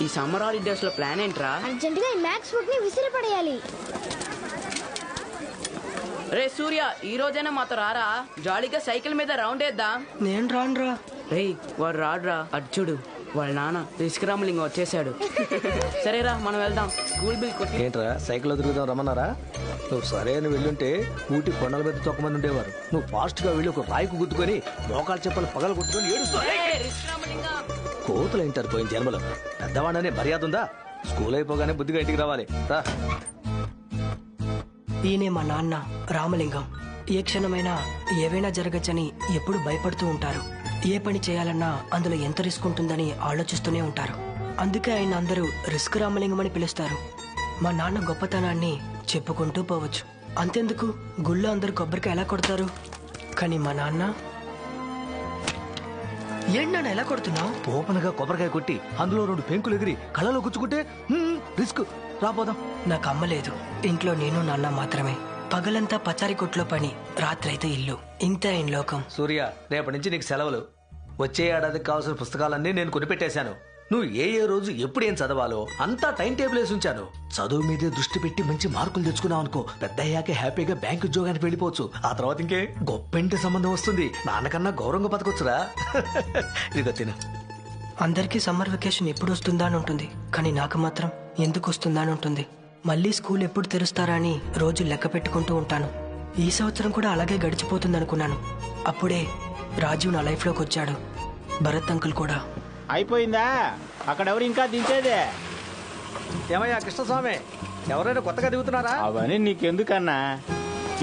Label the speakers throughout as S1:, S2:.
S1: ఈ summer holidays లో plan ఏంట్రా?
S2: అర్జెంటుగా ఈ మ్యాథ్స్ బుక్ ని విసిరి పడేయాలి.
S1: రే సూర్య, ఈ రోజైనా మాతో రారా, జాలీగా సైకిల్ మీద రౌండ్ వేద్దాం.
S3: నేను రానురా.
S1: రే వాడు రాడురా, అచ్చుడు వాళ్ళ నాన్న రిస్క్రామలింగ్ వచ్చేసాడు. సరేరా మనం వెళ్దాం. స్కూల్ బిల్ కొట్టి.
S4: ఏంట్రా సైకిల్లో తిరుగుదాం రమ్మన్నారా? నువ్వు సరే అని వెళ్ళుంటే ఊటి కొండల మీద తొక్కమంది ఉండేవారు. నువ్వు ఫాస్ట్ గా వెళ్ళి ఒక రాయికు గుద్దుకొని మోకాలు చెప్పలు పగలు కొట్టుకొని ఏడుస్తావు. కోతులు ఏంటారు పోయిన జన్మలో. పెద్దవాడనే మర్యాద ఉందా? స్కూల్ అయిపోగానే బుద్ధిగా ఇంటికి రావాలి.
S3: ఈయనే మా నాన్న రామలింగం. ఏ క్షణమైనా ఏవైనా జరగచ్చని ఎప్పుడు భయపడుతూ ఉంటారు. ఏ పని చేయాలన్నా అందులో ఎంత రిస్క్ ఉంటుందని ఆలోచిస్తూనే ఉంటారు. అందుకే ఆయన అందరూ రిస్క్ రామలింగం అని పిలుస్తారు. మా నాన్న గొప్పతనాన్ని చెప్పుకుంటూ పోవచ్చు. అంతెందుకు, గుళ్ళో అందరు కొబ్బరికాయ ఎలా కొడతారు, కానీ మా నాన్న ఏంటి ఎలా కొడుతున్నావు?
S4: ఓపెన్ గా కొబ్బరికాయ కొట్టి అందులో 2 పెంకులు ఎగిరి కళ్ళలో గుచ్చుకుంటే రిస్క్. రాపోదాం.
S3: నాకు అమ్మ లేదు. ఇంట్లో నేను నాన్న మాత్రమే. పగలంతా పచారి కొట్లో పని, రాత్రైతే ఇల్లు. ఇంతే ఆయన లోకం.
S4: సూర్య, రేపటి నుంచి నీకు సెలవులు. వచ్చే ఏడాదికి కావాల్సిన పుస్తకాలన్నీ నేను కొనిపెట్టేశాను. నువ్వు ఏ రోజు ఎప్పుడు ఏం చదవాలో అంతా టైం టేబుల్ వేసి ఉంచాను. చదువు మీదే దృష్టి పెట్టి మంచి మార్కులు తెచ్చుకున్నావు అనుకో, పెద్ద అయ్యాక హ్యాపీగా బ్యాంక్ ఉద్యోగానికి వెళ్ళిపోవచ్చు. ఆ తర్వాత ఇంకే గొప్పింటి సంబంధం వస్తుంది. నాన్నకన్నా గౌరవంగా బతకొచ్చురా. ఇదిగో తిను.
S3: అందరికీ సమ్మర్ వెకేషన్ ఎప్పుడు వస్తుందా అని ఉంటుంది, కానీ నాకు మాత్రం ఎందుకు వస్తుందా అని ఉంటుంది. మళ్ళీ స్కూల్ ఎప్పుడు తెరుస్తారా అని రోజు లెక్క పెట్టుకుంటూ ఉంటాను. ఈ సంవత్సరం కూడా అలాగే గడిచిపోతుంది అనుకున్నాను. అప్పుడే రాజీవ్ నా లైఫ్ లోకి వచ్చాడు. భరత్ అంకుల్ కూడా.
S5: అయిపోయిందా? అక్కడెవరు ఇంకా దించేదే?
S4: ఏమయ్యా కృష్ణస్వామి, ఎవరైనా కొత్తగా దిగుతున్నారా?
S5: అవన్నీ నీకెందుకన్నా,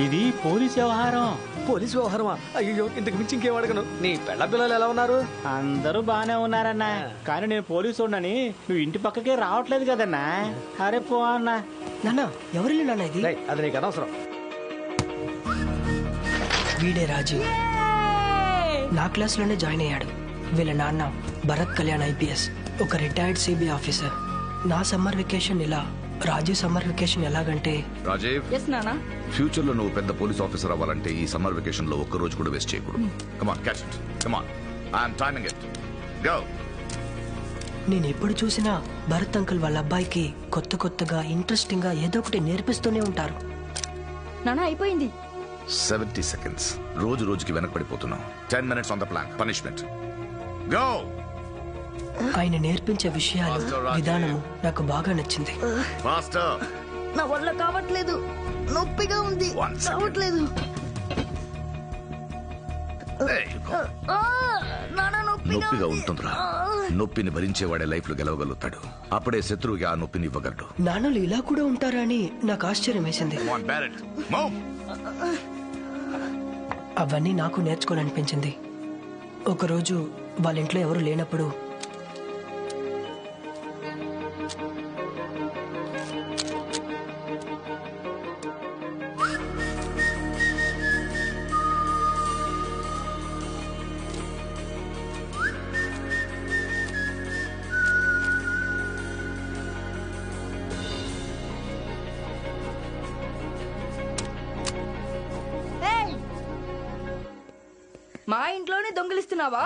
S5: ఇది పోలీస్ వ్యవహారం.
S4: పోలీసు వ్యవహారమా? అయ్యో, ఇంతకు మించి ఇంకేం అడగను. నీ పెళ్ళ పిల్లలు ఎలా ఉన్నారు?
S5: అందరూ బానే ఉన్నారన్నా, కానీ నేను పోలీసు ఉండని నువ్వు ఇంటి పక్కకే రావట్లేదు కదన్నా. అరే పో అన్నా.
S3: నాన్న ఎవరిల్లు నాన్న ఇది?
S4: అది నీకు అనవసరం.
S3: వీడే రాజీవ్. నా క్లాస్ లోనే జాయిన్ అయ్యాడు. వీళ్ళ నాన్న భరత్ కళ్యాణ్ ఐపీఎస్, ఒక రిటైర్డ్ సిబిఐ ఆఫీసర్. నా సమ్మర్ వెకేషన్ ఇలా, రాజీవ్ సమ్మర్ వెకేషన్ ఎలాగంటే.
S6: రాజీవ్, ఫ్యూచర్ లో నువ్వు పెద్ద పోలీస్ ఆఫీసర్ అవ్వాలంటే ఈ సమ్మర్ వెకేషన్ లో ఒక్క రోజు కూడా వేస్ట్ చేయకూడదు. Come on, catch it. Come on, I am timing it. Go.
S3: నేను ఎప్పుడు చూసినా భరత్ అంకుల్ వాళ్ళ అబ్బాయికి కొత్తగా ఇంట్రెస్టింగ్ గా ఏదో ఒకటి నేర్పిస్తూనే ఉంటారు.
S7: నాన్న అయిపోయింది.
S6: 70 seconds. రోజుకి వెనకబడిపోతున్నావు. 10 minutes on the plan. Punishment. Go.
S3: ఆయన నేర్పించే విషయాలు, విధానము నాకు బాగా నచ్చింది.
S6: ఫాస్టర్.
S7: నా వల్ల కావట్లేదు, నొప్పిగా ఉంది, కావట్లేదు.
S6: నొప్పిగా ఉంటుందిరా. నొప్పిని భరించేవాడే లైఫ్ లో గెలవగలుగుతాడు. అప్పుడే శత్రువుకి ఆ నొప్పిని ఇవ్వగలడు.
S3: నాన్నలు ఇలా కూడా ఉంటారా అని నాకు ఆశ్చర్యం వేసింది. అవన్నీ నాకు నేర్చుకోవాలనిపించింది. ఒకరోజు వాళ్ళ ఇంట్లో ఎవరు లేనప్పుడు
S7: మా ఇంట్లోనే దొంగిలిస్తున్నావా?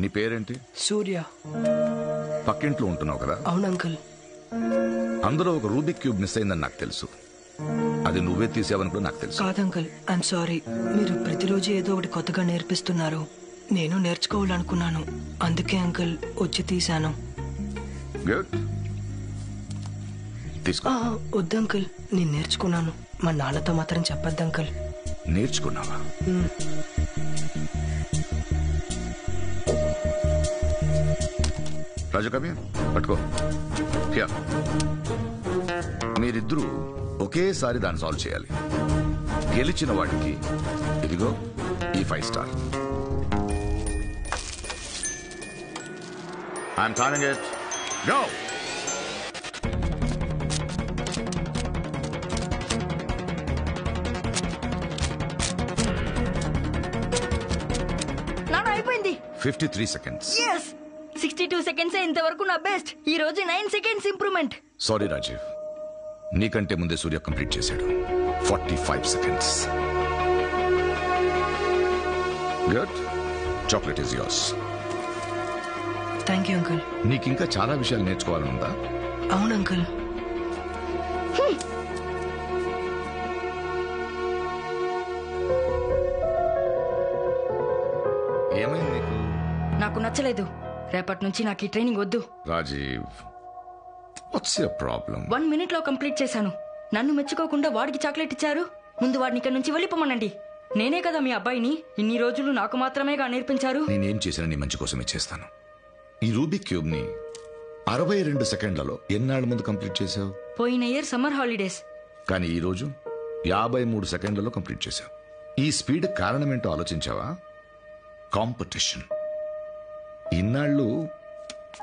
S6: నీ పేరేంటి?
S3: సూర్య.
S6: పక్కింట్లో ఉంటున్నావు కదా?
S3: అవును అంకుల్.
S6: అందులో ఒక రూబిక్ క్యూబ్ మిస్ అయిందని నాకు తెలుసు. అది నువ్వే తీసావని కూడా నాకు తెలుసు.
S3: కాదు అంకుల్, ఐఎమ్ సారీ. మీరు ప్రతిరోజు ఏదో ఒకటి కొత్తగా నేర్పిస్తున్నారు. నేను నేర్చుకోవాలనుకున్నాను, అందుకే అంకుల్ వచ్చి తీశాను.
S6: గుడ్. తీసుకో.
S3: వద్దు అంకుల్, నేను నేర్చుకున్నాను. మా నాన్నతో మాత్రం చెప్పొద్దు అంకుల్.
S6: నేర్చుకున్నావా? రాజు కవి పట్టుకో. మీరిద్దరూ ఒకేసారి దాన్ని సాల్వ్ చేయాలి. గెలిచిన వాడికి ఇదిగో ఈ 5 star. I'm timing it. Go.
S7: నాన్న అయిపోయింది.
S6: 53 seconds.
S7: yes, 62 seconds ఇంతవరకు నా బెస్ట్. ఈ రోజు 9 seconds ఇంప్రూవ్మెంట్.
S6: సారీ రాజీవ్, నీకంటే ముందే సూర్య కంప్లీట్ చేశాడు. 45 seconds. Good. Chocolate is yours.
S3: Thank you uncle.
S6: నీకింకా చాలా విషయాలు నేర్చుకోవాలని ఉందా?
S3: అవును అంకుల్.
S6: ఏమైంది నీకు?
S7: నాకు నచ్చలేదు. రేపటి నుంచి నాకు ఈ ట్రైనింగ్ వద్దు.
S6: Rajiv, what's your problem?
S7: 1 minute లో కంప్లీట్ చేశాను. నన్ను మెచ్చుకోకుండా వాడికి చాక్లెట్ ఇచ్చారు. ముందు వాడిని ఇక్కడ నుంచి వెళ్ళిపోమనండి. నేనే కదా మీ అబ్బాయిని. ఇన్ని రోజులు నాకు మాత్రమేగా నేర్పించారు.
S6: నేనేం చేసినా నీ మంచి కోసమే చేస్తాను. ఈ రూబిక్ క్యూబ్ ని 62 సెకండ్లలో ఎన్నాళ్ళ ముందు కంప్లీట్ చేశావు?
S7: పోయిన ఇయర్ సమ్మర్ హాలిడేస్.
S6: కానీ ఈ రోజు 53 సెకండ్లలో కంప్లీట్ చేశావు. ఈ స్పీడ్ కారణమేంటో ఆలోచించావా? కాంపిటీషన్. ఇన్నాళ్ళు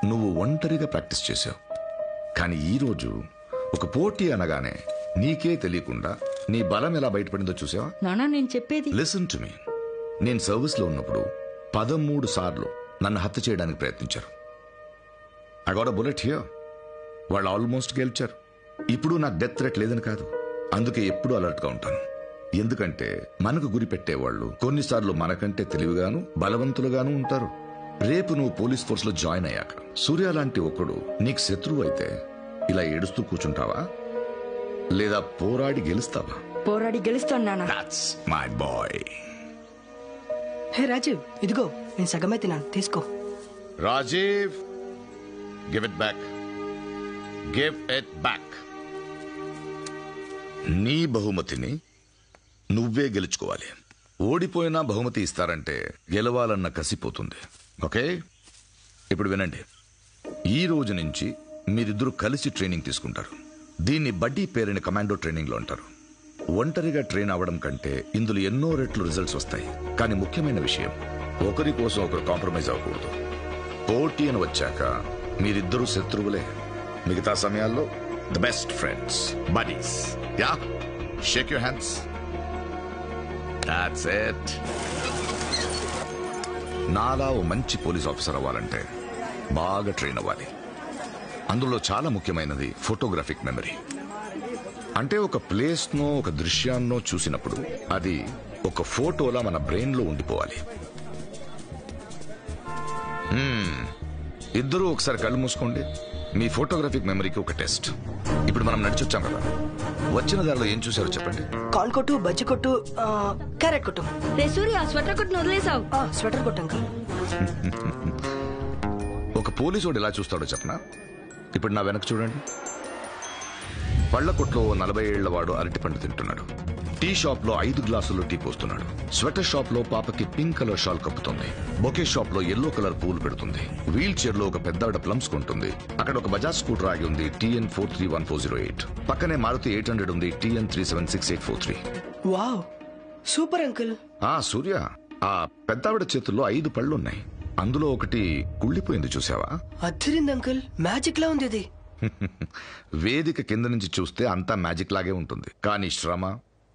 S6: నువ్వు ఒంటరిగా ప్రాక్టీస్ చేశావు. కానీ ఈ రోజు ఒక పోటీ అనగానే నీకే తెలియకుండా నీ బలం ఎలా బయటపడిందో చూసావా?
S7: నానా నేను చెప్పేది.
S6: Listen to me. నేను సర్వీస్ లో ఉన్నప్పుడు 13 సార్లు నన్ను హత్య చేయడానికి ప్రయత్నించారు. I got a bullet here. వాళ్ళు ఆల్మోస్ట్ గెలిచారు. ఇప్పుడు నాకు డెత్ థ్రెట్ లేదని కాదు, అందుకే ఎప్పుడూ అలర్ట్ గా ఉంటాను. ఎందుకంటే మనకు గురి పెట్టేవాళ్ళు కొన్నిసార్లు మనకంటే తెలివిగాను బలవంతులుగాను ఉంటారు. రేపు నువ్వు పోలీస్ ఫోర్స్ లో జాయిన్ అయ్యాక సూర్య లాంటి ఒకడు నీకు శత్రువు అయితే ఇలా ఏడుస్తూ కూర్చుంటావా, లేదా పోరాడి గెలుస్తావా?
S7: పోరాడి గెలుస్తాను నాన్న.
S6: That's my boy.
S3: Hey Rajiv, ఇదిగో నేను సగమే తిన్నాను, తీసుకో.
S6: Rajiv, give it back. Give it back. నీ బహుమతిని నువ్వే గెలుచుకోవాలి. ఓడిపోయినా బహుమతి ఇస్తారంటే గెలవాలన్న కసిపోతుంది. ఓకే, ఇప్పుడు వినండి. ఈ రోజు నుంచి మీరిద్దరూ కలిసి ట్రైనింగ్ తీసుకుంటారు. దీన్ని బడ్డీ పేరుని కమాండో ట్రైనింగ్ లో అంటారు. ఒంటరిగా ట్రైన్ అవ్వడం కంటే ఇందులో ఎన్నో రెట్లు రిజల్ట్స్ వస్తాయి. కానీ ముఖ్యమైన విషయం, ఒకరి కోసం ఒకరు కాంప్రమైజ్ అవ్వకూడదు. పోటీ అని వచ్చాక మీరిద్దరూ శత్రువులే. మిగతా సమయాల్లో the best friends, buddies. Yeah, shake your hands. That's it. నాలా ఓ మంచి పోలీస్ ఆఫీసర్ అవ్వాలంటే బాగా ట్రైన్ అవ్వాలి. అందులో చాలా ముఖ్యమైనది ఫోటోగ్రాఫిక్ మెమరీ. అంటే ఒక ప్లేస్ నో ఒక దృశ్యాన్నో చూసినప్పుడు అది ఒక ఫోటోలా మన బ్రెయిన్ లో ఉండిపోవాలి. ఇద్దరూ ఒకసారి కళ్ళు మూసుకోండి. మీ ఫోటోగ్రాఫిక్ మెమరీకి ఒక టెస్ట్. ఇప్పుడు మనం నడిచొచ్చాం కదా, వచ్చిన దారిలో ఏం చూసారో చెప్పండి.
S3: కార్న్ కొట్టు, బజ్జి కొట్టు, క్యారెట్ కొట్టు.
S7: రే సూర్య, స్వెటర్ కొట్టును వదిలేసావు.
S3: స్వెటర్ కొట్టు అంకుల్.
S6: ఒక పోలీసు వాడు ఎలా చూస్తాడో చెప్పనా? ఇప్పుడు నా వెనక చూడండి. పళ్ల కొట్లో 40 ఏళ్ల వాడు అరటిపండు తింటున్నాడు. టీ షాప్ లో 5 గ్లాసులు టీ పోస్తున్నాడు. స్వెటర్ షాప్ లో పాపకి పింక్ కలర్ షాల్ కప్పుతుంది. బొకే షాప్ లో ఎల్లో కలర్ పూలు పెడుతుంది. వీల్ చైర్ లో ఒక పెద్దావిడ ప్లమ్స్ కొంటుంది. అక్కడ ఒక బజాజ్ స్కూటర్ ఆగి ఉంది, TN 431408. పక్కనే మారుతి 800 ఉంది, TN 376843.
S3: Wow, super uncle.
S6: Surya, ఆ పెద్దావిడ చేతుల్లో 5 పళ్ళు ఉన్నాయి. అందులో ఒకటి కుళ్ళిపోయింది, చూసావా?
S3: అద్దరింది అంకుల్, మ్యాజిక్ లా ఉంది అది.
S6: వేదిక కింద నుంచి చూస్తే అంతా మ్యాజిక్ లాగే ఉంటుంది. కానీ శ్రమ,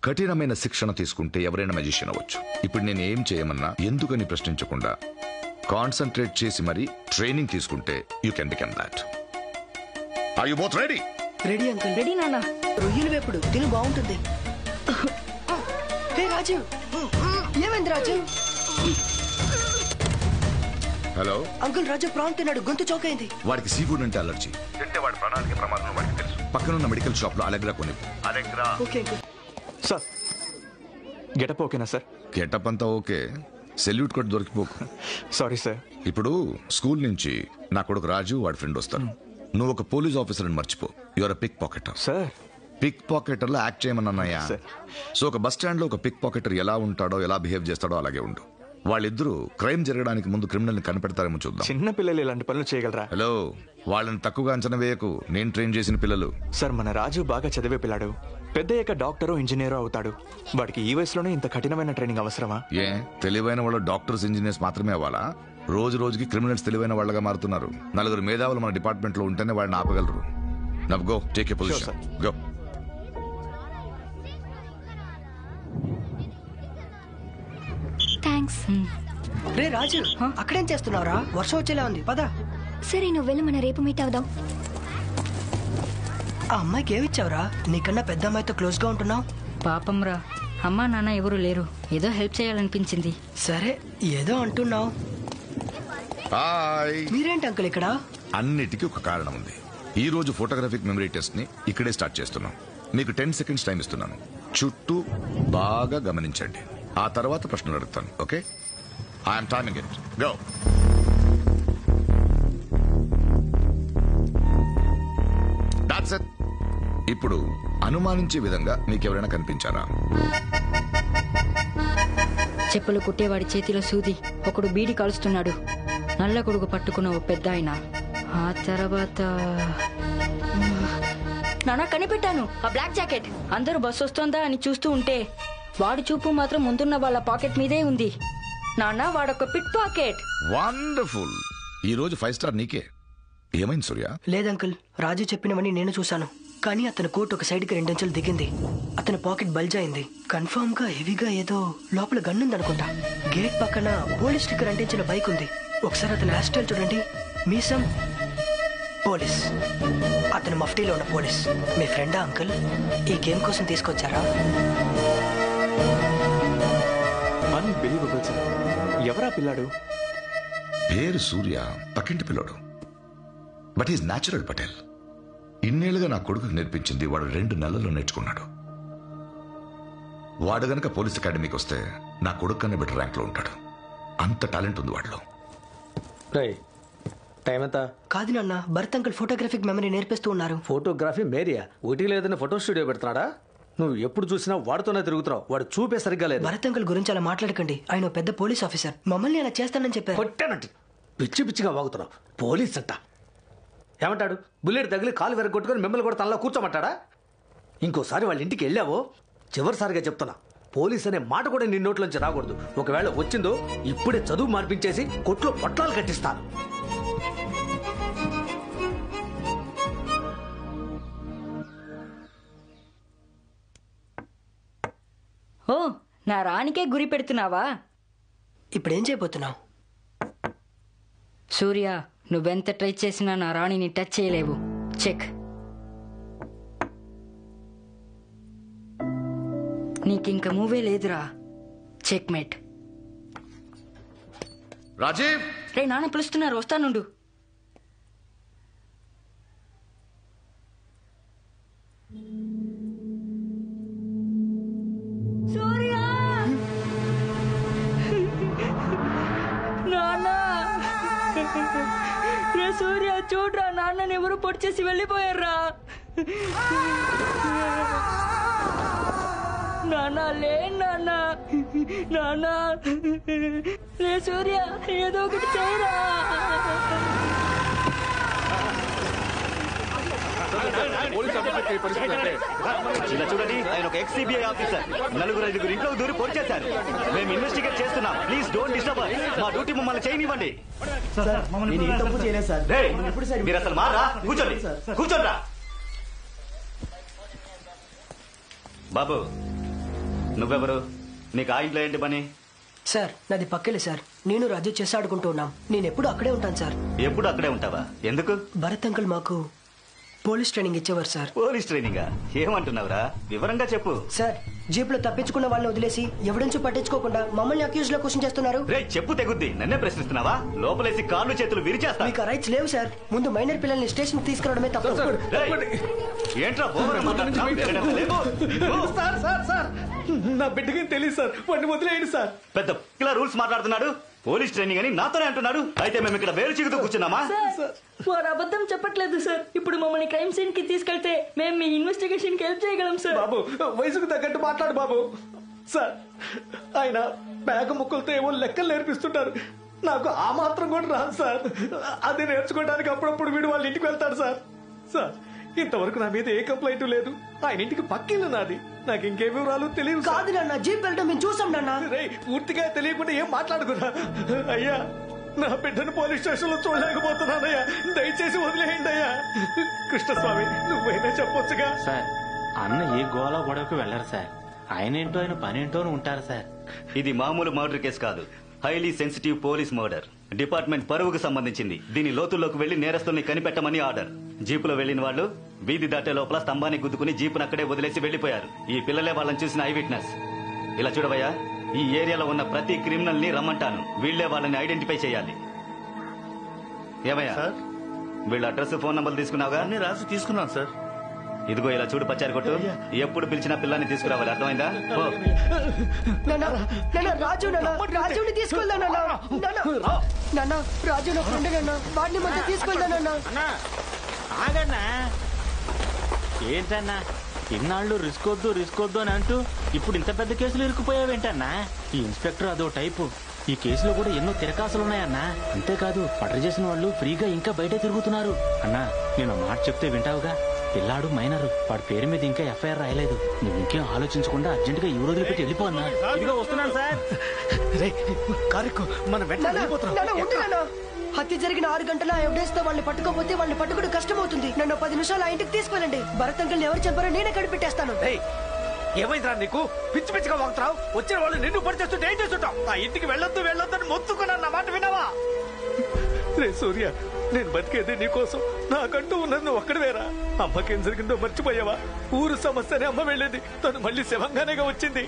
S6: కఠినమైన శిక్షణ తీసుకుంటే ఎవరైనా మ్యాజిషియన్ అవ్వచ్చు. ఇప్పుడు నేను ఏం చేయమన్నా ఎందుకని ప్రశ్నించకుండా కాన్సన్ట్రేట్ చేసి మరి ట్రైనింగ్ తీసుకుంటే you can become that. Are you both ready?
S3: Ready uncle.
S7: Ready నాన్న.
S3: రొయ్యలు వేపుడు తిను, బాగుంటుంది. హే రాజీవ్, ఏమైంది రాజీవ్?
S6: హలో
S3: అంకుల్, రాజు ప్రాన్ తిన్నాడు, గొంతు చౌకైంది.
S6: వాడికి సీ ఫుడ్ అంటే అలర్జీ. తింటే వాడి ప్రాణానికి ప్రమాదం వాడికి తెలుసు. పక్కనున్న మెడికల్ షాప్ లో అలెగ్రా కొని. Allegra.
S3: Okay uncle.
S5: Sir, getup ఓకేనా సార్?
S6: గెటప్ అంతా ఓకే, సెల్యూట్ కొట్టి దొరికిపోకు.
S5: Sorry sir.
S6: ఇప్పుడు స్కూల్ నుంచి నా కొడుకు రాజు, వాడి ఫ్రెండ్ వస్తారు. నువ్వు ఒక పోలీస్ ఆఫీసర్ అని మర్చిపో. Your pickpocketer.
S5: Sir,
S6: pickpocketer లో యాక్ట్ చేయమన్నాయా? సో ఒక బస్ స్టాండ్ లో ఒక పిక్ పాకెటర్ ఎలా ఉంటాడో, ఎలా బిహేవ్ చేస్తాడో అలాగే ఉండు. వాళ్ళిద్దరూ క్రైమ్ జరగడానికి ముందు క్రిమినల్ ని కనిపెడతారేమో చూద్దాం.
S5: చిన్న పిల్లలు ఇలాంటి పనులు చేయగలరా?
S6: హలో, వాళ్ళని తక్కువగా అంచనా వేయకు. నేను ట్రైన్ చేసిన పిల్లలు.
S5: సార్, మన రాజు బాగా చదివే పిల్లాడు. పెద్దయ్యాక డాక్టరో ఇంజనీరో అవుతాడు. వాడికి ఈ వయసులోనే ఇంత కఠినమైన ట్రైనింగ్ అవసరమా?
S6: ఏ తెలివైన వాళ్ళు డాక్టర్స్, ఇంజనీర్స్ మాత్రమే అవ్వాలా? రోజు రోజుకి క్రిమినల్స్ తెలివైన వాళ్ళగా మారుతున్నారు. 4 మేధావులు మన డిపార్ట్మెంట్ లో ఉంటేనే వాళ్ళని ఆపగలరు. Now go, take a position. Go.
S2: Thanks.
S3: రే రాజు, అక్కడేం చేస్తున్నావురా? వర్షం వచ్చేలా ఉంది, పద.
S2: సరే, నువ్వు వెళ్ళి మన రేపు మీట్ అవుదాం.
S3: ఆ అమ్మాయికి ఏమిచ్చావురా? నీకన్నా పెద్ద అమ్మాయితో క్లోజ్ గా ఉంటున్నావు.
S7: పాపం రా, అమ్మా నాన్న ఎవరు లేరు. ఏదో హెల్ప్ చేయాలనిపించింది.
S3: సరే, ఏదో అంటున్నావు.
S6: హాయ్.
S3: మీరేంటి అంకుల్ ఇక్కడ?
S6: అన్నిటికీ ఒక కారణం ఉంది. ఈ రోజు ఫోటోగ్రాఫిక్ మెమరీ టెస్ట్ ని ఇక్కడే స్టార్ట్ చేస్తున్నాం. మీకు 10 seconds టైం ఇస్తున్నాను. చుట్టూ బాగా గమనించండి. ఆ తర్వాత ప్రశ్నలు అడుగుతాను. Okay? I'm timing it. Go. That's it. ఇప్పుడు అనుమానించే విధంగా మీకెవరైనా కనిపించారా?
S7: చెప్పులు కుట్టేవాడి చేతిలో సూది, ఒకడు బీడి కాలుస్తున్నాడు, నల్ల కొడుకు పట్టుకున్న ఓ పెద్ద ఆయన. ఆ తర్వాత నానా కనిపెట్టాను, ఆ బ్లాక్ జాకెట్. అందరూ బస్సు వస్తోందా అని చూస్తూ ఉంటే వాడి చూపు మాత్రం ముందున్న వాళ్ళ పాకెట్ మీదే ఉంది. నాన్న, వాడొక పిట్ పాకెట్.
S6: వండర్ఫుల్. ఈ రోజు 5 స్టార్ నీకే. ఏమైంది సూర్య?
S3: లేదంకుల్, రాజు చెప్పినవని నేను చూశాను. కానీ అతని కోట్ ఒక సైడ్కి 2 అంచెలు దిగింది. అతని పాకెట్ బల్జ్ అయింది. కన్ఫర్మ్ గా హెవీగా ఏదో లోపల గన్నుందనుకుంటా. గేట్ పక్కన పోలీస్ స్టిక్కర్ అంటించిన బైక్ ఉంది. ఒకసారి అతని హెయిర్ స్టైల్ చూడండి. మీసం పోలీస్, అతను మఫ్టీలో ఉన్న పోలీస్. మీ ఫ్రెండా అంకుల్? ఈ గేమ్ కోసం తీసుకొచ్చారా?
S5: Unbelievable sir. ఎవరా పిల్లాడు?
S6: పేరు సూర్య, పక్కింటి పిల్లోడు. But is natural Patel. ఇన్నేళ్లుగా నా కొడుకు నేర్పించింది వాడు 2 నెలల్లో నేర్చుకున్నాడు. వాడు గనక పోలీస్ అకాడమీకి వస్తే నా కొడుకు కన్నా బెటర్ ర్యాంక్ లో ఉంటాడు. అంత టాలెంట్ ఉంది వాడిలో.
S4: టైం ఎంత?
S3: కాదు నాన్న, భరత్ అంకుల్ ఫోటోగ్రాఫిక్ మెమరీ నేర్పిస్తూ ఉన్నారు.
S4: Photography Maria? ఊటీ లేదని ఫోటో స్టూడియో పెడుతున్నాడా? నువ్వు ఎప్పుడు చూసినా వాడితోనే తిరుగుతున్నావు. వాడు చూపే సరిగ్గా లేదు.
S3: భరత్ అంకుల్ గురించి అలా మాట్లాడకండి. ఆయన ఓ పెద్ద పోలీస్ ఆఫీసర్. మమ్మల్ని అలా చేస్తానని చెప్పారు.
S4: కొట్టానంటే పిచ్చి పిచ్చిగా వాగుతున్నావు. పోలీస్ అంట ఏమంటాడు? బుల్లెట్ తగిలి కాలు వెరగొట్టుకొని మిమ్మల్ని కూడా తనలో కూర్చోమంటాడా? ఇంకోసారి వాళ్ళ ఇంటికి వెళ్ళావో చివరిసారిగా చెప్తున్నా, పోలీస్ అనే మాట కూడా నీ నోట్లోంచి రాకూడదు. ఒకవేళ వచ్చిందో ఇప్పుడే చదువు మార్పించేసి కొట్లో పొట్లాలు కట్టిస్తాను.
S7: ఓ, నా రానికే గురి పెడుతున్నావా?
S3: ఇప్పుడేం చేయబోతున్నావు?
S7: సూర్య, నువ్వెంత ట్రై చేసినా నా రాణిని టచ్ చేయలేవు. చెక్. నీకింక మూవే లేదురా. Check mate.
S6: రాజీవ్,
S7: రే, నాన్న పిలుస్తున్నారు, వస్తానుండు. సూర్య, చూడరా, నాన్నని ఎవరు పొడి చేసి వెళ్ళిపోయారా? నాన్న, లే నాన్న, నాన్న లే. సూర్య, ఏదో ఒకటి చేయరా.
S8: ఇలా చూడండి, ఆయన ఒక ఎక్స్-సిబిఐ ఆఫీసర్. 4-5 ఇంట్లో దూరి పొడిచేశారు. మేము ఇన్వెస్టిగేట్ చేస్తున్నాం. Please don't disturb us. మా డ్యూటీ మమ్మల్ని చేయనివ్వండి. రేయ్, మీరు అసలు మారా? కూర్చోండి, కూర్చోండ్రా. బాబు, నువ్వెవరు? నీకు ఆ ఇంట్లో ఏంటి పని?
S3: సార్, నాది పక్కెళ్ళి సార్. నేను రాజు చేసి ఆడుకుంటూ ఉన్నాం. నేను ఎప్పుడు అక్కడే ఉంటాను సార్.
S8: ఎప్పుడు అక్కడే ఉంటావా? ఎందుకు?
S3: భరత్ అంకుల్ మాకు పోలీస్ ట్రైనింగ్ ఇచ్చేవారు సార్.
S8: పోలీస్ ట్రైనింగా? ఏమంటున్నావురా? వివరంగా చెప్పు.
S3: సార్, జీప్ లో తప్పించుకున్న వాళ్ళని వదిలేసి ఎవిడెన్స్ పట్టించుకోకుండా మమ్మల్ని అక్యూజ్ లో క్వశ్చన్ చేస్తున్నారు.
S8: రే, చెప్పు తెగుద్ది. నన్నే ప్రశ్నిస్తున్నావా? లోపలేసి కాళ్ళు చేతులు విరిచేస్తా.
S3: మీకు రైట్స్ లేవు సార్. ముందు మైనర్ పిల్లల్ని స్టేషన్ తీసుకురావడమే తప్పు.
S8: ఏంట్రా
S4: నా బిడ్డకి తెలియదు సార్. వాడిని వదిలేయండి సార్.
S8: పెద్ద ఇలా రూల్స్ మాట్లాడుతున్నాడు. పోలీస్ ట్రైనింగ్ అని నాతోనే అంటున్నాడు. అయితే మేము ఇక్కడ వేరు చిగుతూ కూర్చున్నామా?
S7: వారు అబద్ధం చెప్పట్లేదు సార్. ఇప్పుడు మమ్మల్ని క్రైమ్ సీన్ కి తీసుకెళ్తే మేము మీ ఇన్వెస్టిగేషన్ కి హెల్ప్ చేయగలం సార్.
S4: బాబు, వయసుకు తగ్గట్టు మాట్లాడు బాబు. సార్, ఆయన పేక ముక్కలతో ఏమో లెక్కలు నేర్పిస్తుంటారు. నాకు ఆ మాత్రం కూడా రాదు సార్. అది నేర్చుకోవడానికి అప్పుడప్పుడు వీడు వాళ్ళ ఇంటికి వెళ్తాడు సార్. సార్, ఇంతవరకు నా మీద ఏ కంప్లైంట్ లేదు. ఆయన ఇంటికి పక్కిల్లు నాది. నాకు ఇంకే వివరాలు తెలియదు.
S3: కాదు నాన్న, జీప్ వెళ్ళడం మేము చూసాం నాన్న.
S4: పూర్తిగా తెలియకుండా ఏం మాట్లాడుకున్నా? అయ్యా, నా బిడ్డను పోలీస్ స్టేషన్ లో చూడలేకపోతున్నానయ్యా. దయచేసి వదిలేయండి అయ్యా. కృష్ణస్వామి, నువ్వైనా చెప్పొచ్చుగా.
S5: సార్, అన్న ఏ గోళ గొడవకు వెళ్ళరు సార్. ఆయన ఏంటో ఆయన పని ఏంటో ఉంటారు సార్.
S8: ఇది మామూలు మర్డర్ కేసు కాదు. Highly sensitive police murder. Department పరువుకు సంబంధించింది. దీని లోతుల్లోకి వెళ్లి నేరస్తుల్ని కనిపెట్టమని ఆర్డర్. జీపులో వెళ్లిన వాళ్ళు వీధి దాటే లోపల స్తంభాన్ని గుద్దుకుని జీపును అక్కడే వదిలేసి వెళ్లిపోయారు. ఈ పిల్లలే వాళ్ళని చూసిన ఐ విట్నెస్. ఇలా చూడవయ్యా, ఈ ఏరియాలో ఉన్న ప్రతి క్రిమినల్ ని రమ్మంటాను. వీళ్లే వాళ్ళని ఐడెంటిఫై చేయాలి. ఏమయ్యా వీళ్ళ అడ్రస్ ఫోన్ నంబర్ తీసుకున్నావుగా?
S5: అన్ని రాసి తీసుకున్నాను సార్.
S8: ఇదిగో ఇలా చూడు పచ్చారి కొట్టు, ఎప్పుడు పిలిచినా పిల్లాన్ని తీసుకురావాలి, అర్థమైందా?
S3: రాజుని తీసుకెళ్దాం రాజు నా ఫ్రెండ్ నాన్న, వాడిని మధ్య తీసుకెళ్దాం
S5: అన్నా ఆగన్నా. ఏంటన్నా ఇన్నాళ్ళు రిస్క్ వద్దు అని అంటూ ఇప్పుడు ఇంత పెద్ద కేసులు ఇరుక్కుపోయావేంటన్నా? ఈ ఇన్స్పెక్టర్ అదో టైపు. ఈ కేసులో కూడా ఎన్నో తిరకాసులున్నాయన్నా. అంతేకాదు మర్డర్ చేసిన వాళ్ళు ఫ్రీగా ఇంకా బయట తిరుగుతున్నారు. అన్నా నేను మాట చెప్తే వింటావుగా? పిల్లాడు మైనరు, వాడి పేరు మీద ఇంకా ఎఫ్ఐఆర్ రాయలేదు. నువ్వు ఇంకేం ఆలోచించకుండా అర్జెంట్ గా ఈ రోజులు పెట్టి వెళ్ళిపో అన్నా. ఇదిగో వస్తున్నాను సార్.
S3: హత్య జరిగిన 6 గంటల ఎవిడెన్స్ తో వాళ్ళని పట్టుకోపోతే వాళ్ళని పట్టుకోవడం కష్టమవుతుంది. నన్ను 10 నిమిషాలు ఆ ఇంటికి తీసుకెళ్ళండి. భరత్ అంకుల్ ఎవరు చెప్పారో నేనే కనిపెట్టేస్తాను.
S4: ఏమైందిరా నీకు? పిచ్చి పిచ్చిగా వాగుతావు. వచ్చిన వాళ్ళు నిన్ను పడి చేస్తుంటే ఏం చేస్తుంటావు? ఆ ఇంటికి వెళ్ళొద్దు అని మొత్తుకున్నాను, నా మాట విన్నావా? రే సూర్య, నేను బతికేది నీకోసం. నాకంటూ ఉన్నది నువ్వు ఒక్కడివేరా. అమ్మకేం జరిగిందో మర్చిపోయావా? ఊరు సమస్యనే అమ్మ వెళ్ళేది, తను మళ్ళీ శివంగానేగా వచ్చింది.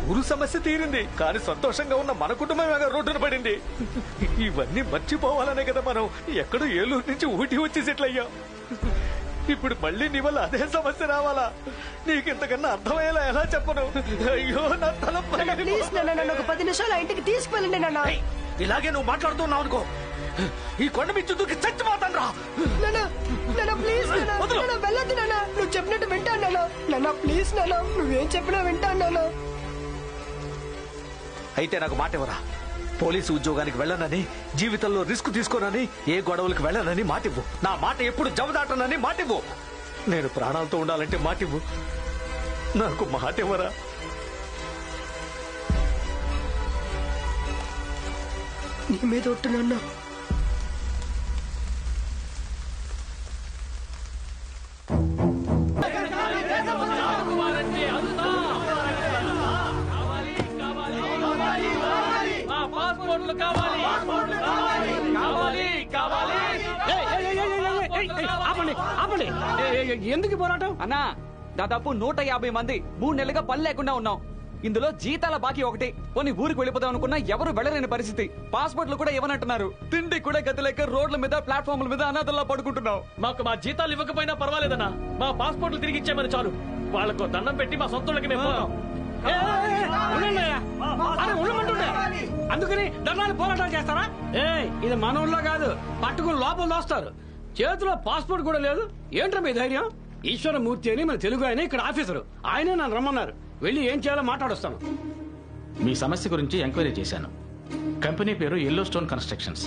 S4: ఊరు సమస్య తీరింది, కానీ సంతోషంగా ఉన్న మన కుటుంబమే రోడ్డున పడింది. ఇవన్నీ మర్చిపోవాలనే కదా మనం ఎక్కడో ఏలూరు నుంచి ఊటీ వచ్చి సెటిల్ అయ్యాం. ఇప్పుడు మళ్ళీ నీ వల్ల అదే సమస్య రావాలా? నీకింతకన్నా అర్థమయ్యేలా ఎలా చెప్పను? అయ్యో నా తల
S3: ప్లీజ్ నన్ను ఒక 10 నిమిషాలు ఆ ఇంటికి తీసుకువెళ్ళండి నాన్న.
S4: ఇలాగే నువ్వు మాట్లాడుతున్నావు అనుకో, ఈ కొండ మించు దూకి చచ్చిపోతాను రా.
S3: ప్లీజ్ వెళ్ళొద్దు నాన్న, నువ్వు చెప్పినట్టు వింటాను నాన్న. ప్లీజ్ నాన్న, నువ్వేం చెప్పినా వింటాను నాన్న.
S4: అయితే నాకు మాట ఇవ్వరా? పోలీసు ఉద్యోగానికి వెళ్ళనని, జీవితంలో రిస్క్ తీసుకోనని, ఏ గొడవలకు వెళ్ళనని మాటివ్వు. నా మాట ఎప్పుడు జవదాటనని మాటివ్వు. నేను ప్రాణాలతో ఉండాలంటే మాటివ్వు. నాకు మాట ఇవ్వరా?
S3: నీ మీద ఒట్టు నాన్న.
S1: ఎందుకు పోరాటం అన్నా? దాదాపు 150 మంది 3 నెలలుగా పని లేకుండా ఉన్నాం. ఇందులో జీతాల బాకీ ఒకటి. కొన్ని ఊరికి వెళ్ళిపోదాం అనుకున్నా ఎవరు వెళ్ళలేని పరిస్థితి. పాస్పోర్ట్లు కూడా ఇవ్వనంటున్నారు. తిండి కూడా గతి లేక రోడ్ల మీద, ప్లాట్ఫామ్ల మీద అనాథల్లా పడుకుంటున్నాం.
S9: మాకు మా జీతాలు ఇవ్వకపోయినా పర్వాలేదన్నా, మా పాస్పోర్ట్లు తిరిగి ఇచ్చామని చాలు. వాళ్ళకు దండం పెట్టి మా సొంతలకి మేము పోతాం.
S10: అందుకని దండాలు పోరాటాలు చేస్తారా? ఇది మన ఊళ్ళో కాదు, పట్టుకుని లోపల దోస్తారు. చేతిలో పాస్పోర్ట్ కూడా లేదు. ఏంట్రా మీ ధైర్యం? ఈశ్వరమూర్తి అని మన తెలుగు ఆయన ఇక్కడ ఆఫీసరు, ఆయనే నన్ను రమ్మన్నారు. వెళ్ళి ఏం చేయాలో మాట్లాడొస్తాను.
S5: మీ సమస్య గురించి ఎంక్వైరీ చేశాను. కంపెనీ పేరు yellow stone constructions.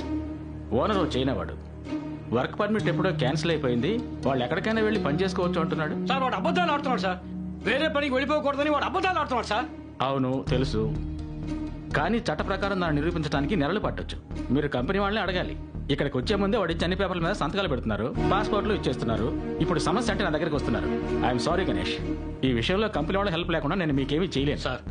S5: Owner China వాడు. వర్క్ పర్మిట్ ఎప్పుడో క్యాన్సిల్ అయిపోయింది. వాళ్ళు ఎక్కడికైనా వెళ్ళి పని చేసుకోవచ్చు అంటున్నాడు.
S10: సార్ వాడు అబద్ధాలు ఆడుతున్నాడు సార్. వేరే పనికి వెళ్ళిపోకూడదని వాడు అబద్ధాలు ఆడుతున్నాడు సార్.
S5: అవును తెలుసు, కానీ చట్ట ప్రకారం దాన్ని నిరూపించడానికి నెలలు పట్టొచ్చు. మీరు కంపెనీ వాళ్ళని అడగాలి. ఇక్కడికి వచ్చే ముందే వాడి అన్ని పేపర్ల మీద సంతకాలు పెడుతున్నారు, పాస్పోర్ట్లు ఇచ్చేస్తున్నారు. ఇప్పుడు సమస్య అంటే నా దగ్గరికి వస్తున్నారు. ఐఎమ్ సారీ గణేష్, ఈ విషయంలో కంపెనీ వాళ్ళ హెల్ప్ లేకుండా నేను మీకేమీ చేయలేను.
S10: సార్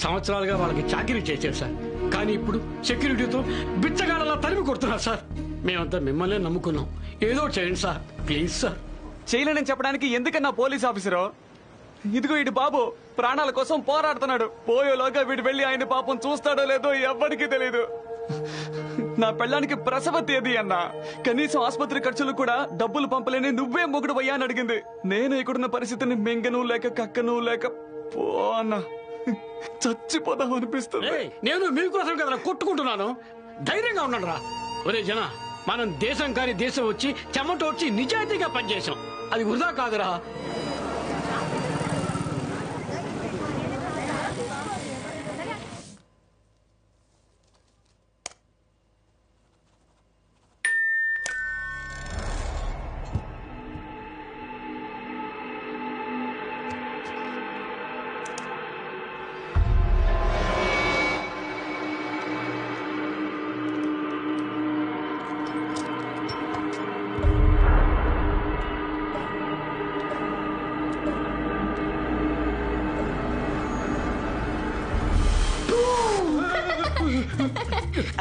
S10: సంవత్సరాలుగా వాళ్ళకి చాకరీ చేశారు సార్, కానీ ఇప్పుడు సెక్యూరిటీతో బిచ్చగాడలా తరిమి కొడుతున్నారు సార్. మేమంతా మిమ్మల్ని నమ్ముకున్నాం, ఏదో చేయండి సార్ ప్లీజ్ సార్.
S1: చేయలేనని చెప్పడానికి ఎందుకన్నా పోలీస్ ఆఫీసరు? ఇదిగో ఇటు బాబు ప్రాణాల కోసం పోరాడుతున్నాడు. పోయేలోగా వీడు వెళ్లి ఆయన పాపం చూస్తాడో లేదో ఎవ్వడికి తెలీదు. నా పెళ్ళానికి ప్రసవ తేదీ అన్నా, కనీసం ఆసుపత్రి ఖర్చులు కూడా డబ్బులు పంపలేని నువ్వే మొగుడు అయ్యా అని అడిగింది. నేను ఇక్కడున్న పరిస్థితిని మింగను లేక కక్కను లేక పో అన్నా, చచ్చిపోదాం అనిపిస్తుంది.
S10: నేను మీకోసం కదా కొట్టుకుంటున్నాను, ధైర్యంగా ఉన్నాను రా. ఒరే జన, మనం దేశం కాని దేశం వచ్చి చెమట వచ్చి నిజాయితీగా పనిచేసాం, అది వృధా కాదురా.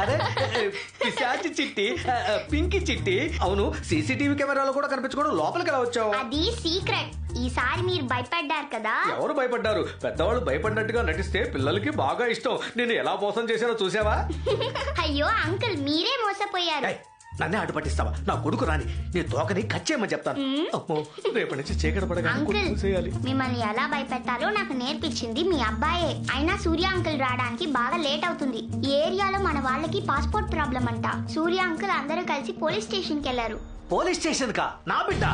S4: అదే పిశాచి చిట్టి, పింకి చిట్టి. అవును, సీసీటీవీ కెమెరాలో కూడా కనిపించుకోవడం లోపలికి ఎలా వచ్చావు?
S2: అది సీక్రెట్. ఈసారి మీరు భయపడ్డారు కదా.
S4: ఎవరు భయపడ్డారు? పెద్దవాళ్ళు భయపడినట్టుగా నటిస్తే పిల్లలకి బాగా ఇష్టం. నేను ఎలా మోసం చేశానో చూసావా?
S2: అయ్యో అంకుల్, మీరే మోసపోయారు.
S4: నన్నే ఆట పట్టిస్తావా? నా కొడుకు రాని నీ తోకని కచ్చేయమని చెప్తాను. అమ్మో, రేపటి నుంచి చీకటి పడగానే
S2: అంకుల్
S4: కొడుకు చేయాలి.
S2: మిమ్మల్ని ఎలా భయపెట్టాలో నాకు నేర్పించింది మీ అబ్బాయే. అయినా సూర్య అంకుల్ రావడానికి బాగా లేట్ అవుతుంది. ఈ ఏరియాలో మన వాళ్ళకి పాస్పోర్ట్ ప్రాబ్లం అంట. సూర్య అంకుల్ అందరూ కలిసి పోలీస్ స్టేషన్ కి వెళ్లారు.
S4: పోలీస్ స్టేషన్ కా? నా బిడ్డ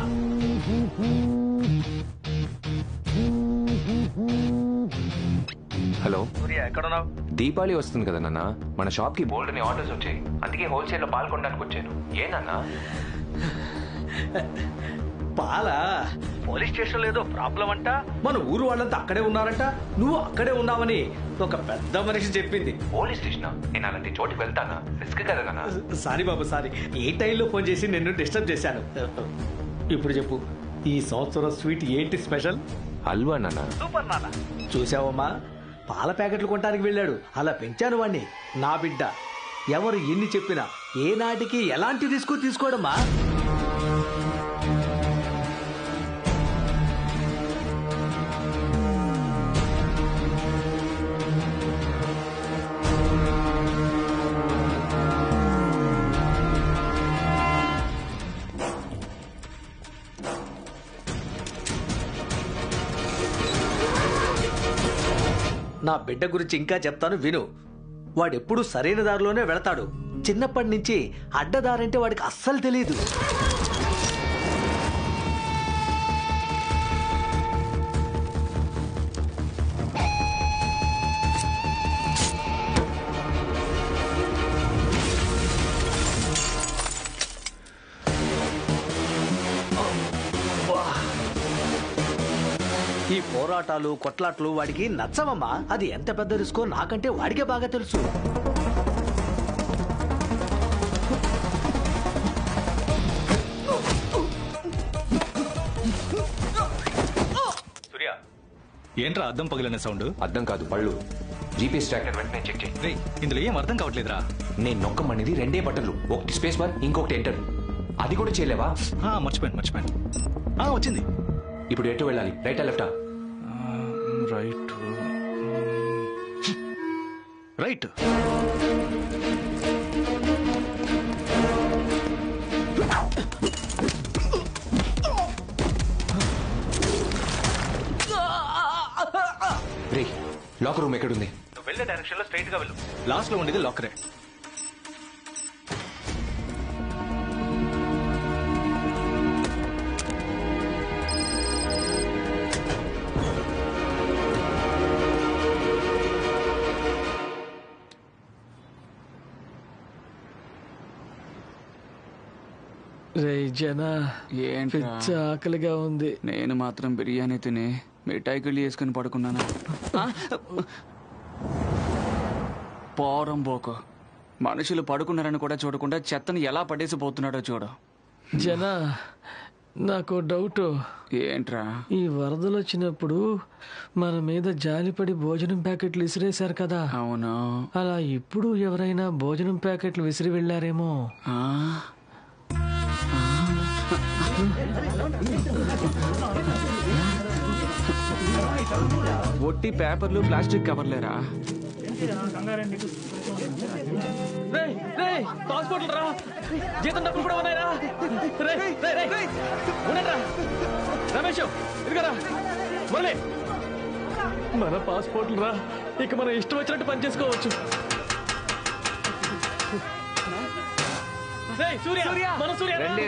S11: హలో
S4: సూర్య, ఎక్కడున్నావు?
S11: దీపావళి వస్తుంది కదా నాన్న, మన షాప్ కి బోల్డ్ అని ఆర్డర్స్ వచ్చాయి. అందుకే హోల్సేల్ లో పాల్గొనడానికి వచ్చాను. ఏనన్నా?
S4: పాలా? పోలీస్ స్టేషన్ ఏదో ప్రాబ్లం అంట, మన ఊరు వాళ్ళంతా అక్కడే ఉన్నారంట, నువ్వు అక్కడే ఉన్నావని ఒక పెద్ద మనిషి చెప్పింది.
S11: Police station? నేను అలాంటి చోటుకి వెళ్తానా? రిస్క్ కదా నాన్న.
S4: సారీ బాబు, సారీ. ఏ టైంలో ఫోన్ చేసి నిన్ను డిస్టర్బ్ చేశాను. ఇప్పుడు చెప్పు, ఈ సంవత్సరం స్వీట్ ఏంటి స్పెషల్?
S11: హల్వా నాన్న.
S4: సూపర్ నాన్న. చూసావమ్మా, పాల ప్యాకెట్లు కొనడానికి వెళ్ళాడు, అలా పెంచాను వాణ్ణి. నా బిడ్డ ఎవరు ఎన్ని చెప్పినా ఏ నాటికి ఎలాంటి రిస్క్ తీసుకోవడమ్మా. నా బిడ్డ గురించి ఇంకా చెప్తాను విను. వాడెప్పుడు సరైన దారిలోనే వెళతాడు. చిన్నప్పటి నుంచి అడ్డదారంటే వాడికి అస్సలు తెలియదు. ఈ పోరాటాలు కొట్లాట్లు వాడికి నచ్చవమ్మా. అది ఎంత పెద్ద రిస్కో నాకంటే వాడికే బాగా తెలుసు.
S12: సూర్య, ఏంట్రా అద్దం పగిలిన సౌండ్?
S11: అర్థం కాదు, పళ్ళు. జీపీఎస్ ట్రాకర్ వెంటనే చెక్ చేయి.
S12: రేయ్, ఇందులో ఏం అర్థం కావట్లేదురా.
S11: నేను నొక్కమనేది రెండే బటన్లు, ఒకటి స్పేస్ బార్, ఇంకొకటి ఎంటర్. అది కూడా చేయలేవా?
S12: మర్చిపోయాను. వచ్చింది.
S11: ఇప్పుడు ఎటు వెళ్ళాలి? రైటా లెఫ్టా?
S12: రైట్.
S11: రే, లాకర్ రూమ్ ఎక్కడుంది?
S12: నువ్వు వెళ్ళే డైరెక్షన్ లో స్ట్రైట్ గా వెళ్ళు. లాస్ట్ లో ఉండేది లాకరే.
S1: రే జన,
S5: ఏంటి
S1: పిచ్చ ఆకలిగా ఉంది.
S5: నేను మాత్రం బిర్యానీ తిని మిఠాయికిళ్ళు వేసుకుని పడుకున్నాను. పోరం పోకు, మనుషులు పడుకున్నారని కూడా చూడకుండా చెత్తను ఎలా పడేసిపోతున్నాడో చూడు.
S1: జన, నాకు డౌట్.
S5: ఏంట్రా?
S1: ఈ వరదలు వచ్చినప్పుడు మన మీద జాలిపడి భోజనం ప్యాకెట్లు విసిరేశారు కదా.
S5: అవును.
S1: అలా ఇప్పుడు ఎవరైనా భోజనం ప్యాకెట్లు విసిరి వెళ్ళారేమో.
S5: ఒట్టి పేపర్లు, ప్లాస్టిక్ కవర్లేరా?
S9: పాస్పోర్ట్లు రా, జీతం డబ్బులు కూడా ఉన్నాయిరా. రమేష్, ఇదిగరా మురళి, మన పాస్పోర్ట్లు రా. ఇక మనం ఇష్టం వచ్చినట్టు పని చేసుకోవచ్చు.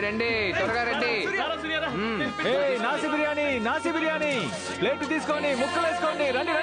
S11: రండి, త్వరగా రండి.
S12: నాసి బిర్యానీ ప్లేట్ తీసుకొని ముక్కలు వేసుకోండి. రండి.